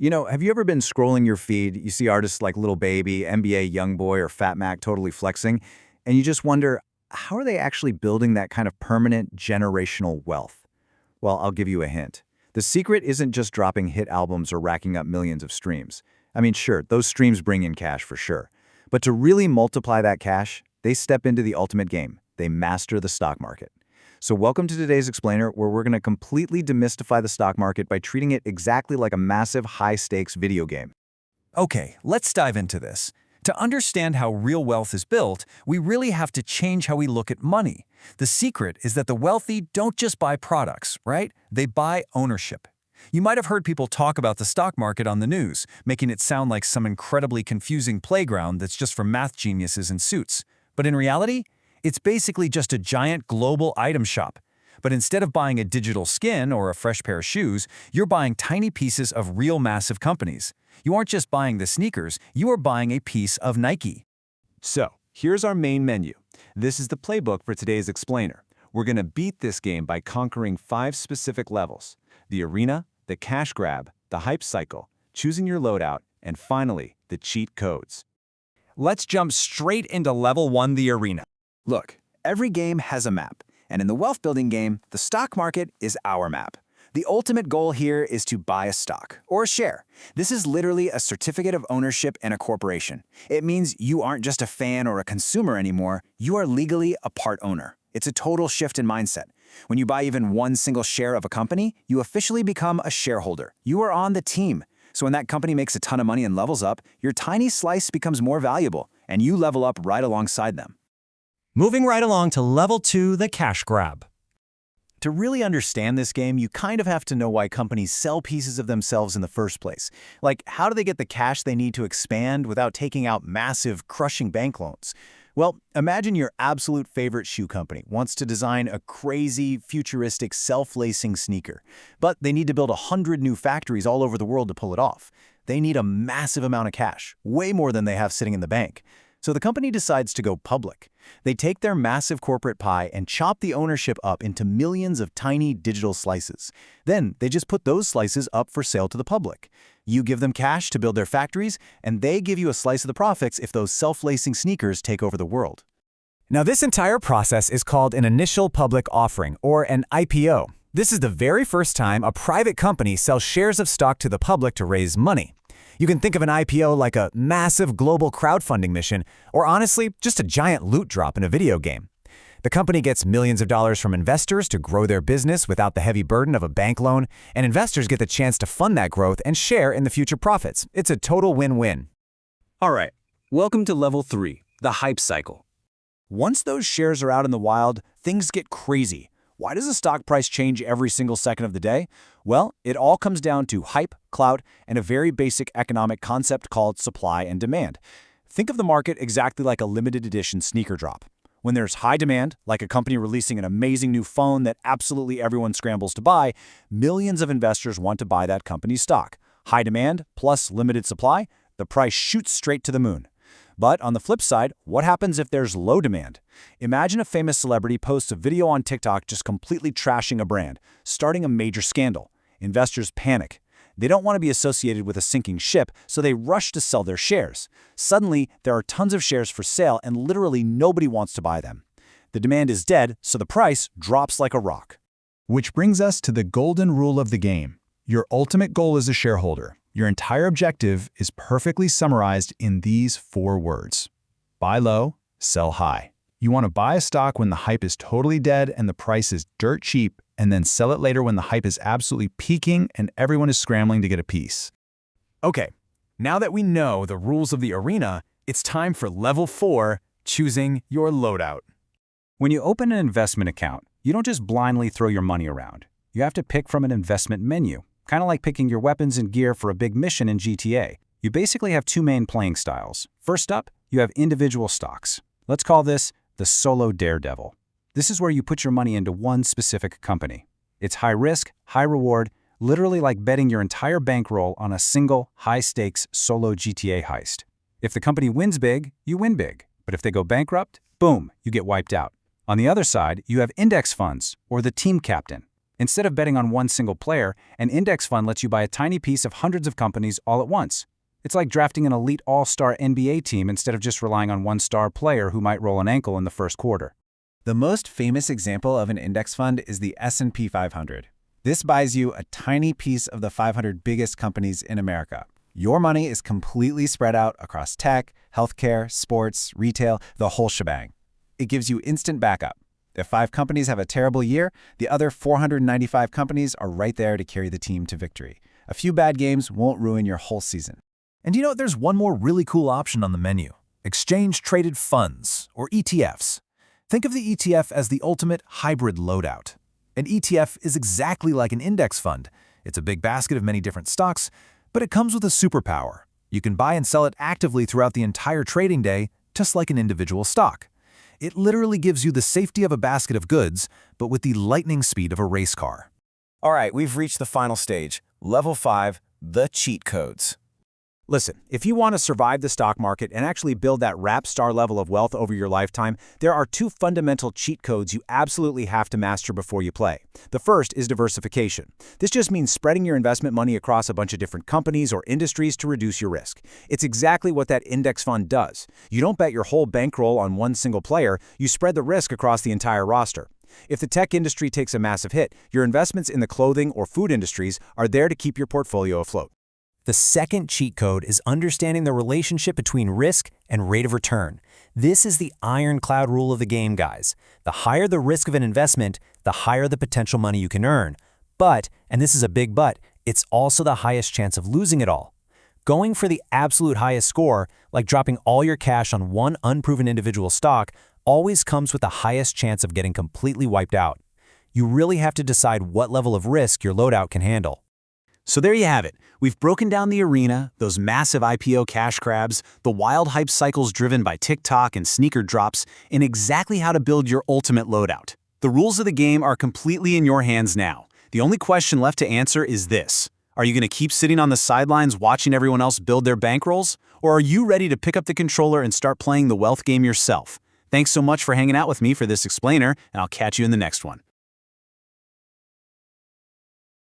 Have you ever been scrolling your feed, you see artists like Lil Baby, NBA Youngboy, or Fat Mac totally flexing, and you just wonder, how are they actually building that kind of permanent generational wealth? Well, I'll give you a hint. The secret isn't just dropping hit albums or racking up millions of streams. I mean, sure, those streams bring in cash for sure. But to really multiply that cash, they step into the ultimate game. They master the stock market. So welcome to today's Explainer, where we're going to completely demystify the stock market by treating it exactly like a massive high-stakes video game. Okay, let's dive into this. To understand how real wealth is built, we really have to change how we look at money. The secret is that the wealthy don't just buy products, right? They buy ownership. You might have heard people talk about the stock market on the news, making it sound like some incredibly confusing playground that's just for math geniuses in suits. But in reality, it's basically just a giant global item shop. But instead of buying a digital skin or a fresh pair of shoes, you're buying tiny pieces of real massive companies. You aren't just buying the sneakers, you are buying a piece of Nike. So, here's our main menu. This is the playbook for today's Explainer. We're going to beat this game by conquering 5 specific levels: the arena, the cash grab, the hype cycle, choosing your loadout, and finally, the cheat codes. Let's jump straight into level 1, the arena. Look, every game has a map, and in the wealth-building game, the stock market is our map. The ultimate goal here is to buy a stock, or a share. This is literally a certificate of ownership in a corporation. It means you aren't just a fan or a consumer anymore, you are legally a part owner. It's a total shift in mindset. When you buy even one single share of a company, you officially become a shareholder. You are on the team. So when that company makes a ton of money and levels up, your tiny slice becomes more valuable, and you level up right alongside them. Moving right along to level 2, the cash grab. To really understand this game, you kind of have to know why companies sell pieces of themselves in the first place. Like, how do they get the cash they need to expand without taking out massive, crushing bank loans? Well, imagine your absolute favorite shoe company wants to design a crazy, futuristic, self-lacing sneaker. But they need to build 100 new factories all over the world to pull it off. They need a massive amount of cash, way more than they have sitting in the bank. So the company decides to go public. They take their massive corporate pie and chop the ownership up into millions of tiny digital slices. Then they just put those slices up for sale to the public. You give them cash to build their factories, and they give you a slice of the profits if those self-lacing sneakers take over the world. Now, this entire process is called an initial public offering, or an IPO. This is the very first time a private company sells shares of stock to the public to raise money. You can think of an IPO like a massive global crowdfunding mission, or honestly, just a giant loot drop in a video game. The company gets millions of dollars from investors to grow their business without the heavy burden of a bank loan, and investors get the chance to fund that growth and share in the future profits. It's a total win-win. All right, welcome to level 3, the hype cycle. Once those shares are out in the wild, things get crazy. Why does the stock price change every single second of the day? Well, it all comes down to hype, clout, and a very basic economic concept called supply and demand. Think of the market exactly like a limited edition sneaker drop. When there's high demand, like a company releasing an amazing new phone that absolutely everyone scrambles to buy, millions of investors want to buy that company's stock. High demand plus limited supply, the price shoots straight to the moon. But on the flip side, what happens if there's low demand? Imagine a famous celebrity posts a video on TikTok just completely trashing a brand, starting a major scandal. Investors panic. They don't want to be associated with a sinking ship, so they rush to sell their shares. Suddenly, there are tons of shares for sale and literally nobody wants to buy them. The demand is dead, so the price drops like a rock. Which brings us to the golden rule of the game. Your ultimate goal as a shareholder. Your entire objective is perfectly summarized in these 4 words. Buy low, sell high. You want to buy a stock when the hype is totally dead and the price is dirt cheap, and then sell it later when the hype is absolutely peaking and everyone is scrambling to get a piece. Okay, now that we know the rules of the arena, it's time for level 4, choosing your loadout. When you open an investment account, you don't just blindly throw your money around. You have to pick from an investment menu. Kind of like picking your weapons and gear for a big mission in GTA. You basically have 2 main playing styles. First up, you have individual stocks. Let's call this the solo daredevil. This is where you put your money into one specific company. It's high risk, high reward, literally like betting your entire bankroll on a single, high-stakes solo GTA heist. If the company wins big, you win big. But if they go bankrupt, boom, you get wiped out. On the other side, you have index funds, or the team captain. Instead of betting on one single player, an index fund lets you buy a tiny piece of hundreds of companies all at once. It's like drafting an elite all-star NBA team instead of just relying on one star player who might roll an ankle in the first quarter. The most famous example of an index fund is the S&P 500. This buys you a tiny piece of the 500 biggest companies in America. Your money is completely spread out across tech, healthcare, sports, retail, the whole shebang. It gives you instant backup. If 5 companies have a terrible year, the other 495 companies are right there to carry the team to victory. A few bad games won't ruin your whole season. And there's one more really cool option on the menu: exchange-traded funds, or ETFs. Think of the ETF as the ultimate hybrid loadout. An ETF is exactly like an index fund. It's a big basket of many different stocks, but it comes with a superpower. You can buy and sell it actively throughout the entire trading day, just like an individual stock. It literally gives you the safety of a basket of goods, but with the lightning speed of a race car. All right, we've reached the final stage. Level 5, the cheat codes. Listen, if you want to survive the stock market and actually build that rap star level of wealth over your lifetime, there are 2 fundamental cheat codes you absolutely have to master before you play. The first is diversification. This just means spreading your investment money across a bunch of different companies or industries to reduce your risk. It's exactly what that index fund does. You don't bet your whole bankroll on one single player, you spread the risk across the entire roster. If the tech industry takes a massive hit, your investments in the clothing or food industries are there to keep your portfolio afloat. The second cheat code is understanding the relationship between risk and rate of return. This is the ironclad rule of the game, guys. The higher the risk of an investment, the higher the potential money you can earn. But, and this is a big but, it's also the highest chance of losing it all. Going for the absolute highest score, like dropping all your cash on one unproven individual stock, always comes with the highest chance of getting completely wiped out. You really have to decide what level of risk your loadout can handle. So there you have it. We've broken down the arena, those massive IPO cash grabs, the wild hype cycles driven by TikTok and sneaker drops, and exactly how to build your ultimate loadout. The rules of the game are completely in your hands now. The only question left to answer is this: are you going to keep sitting on the sidelines watching everyone else build their bankrolls? Or are you ready to pick up the controller and start playing the wealth game yourself? Thanks so much for hanging out with me for this explainer, and I'll catch you in the next one.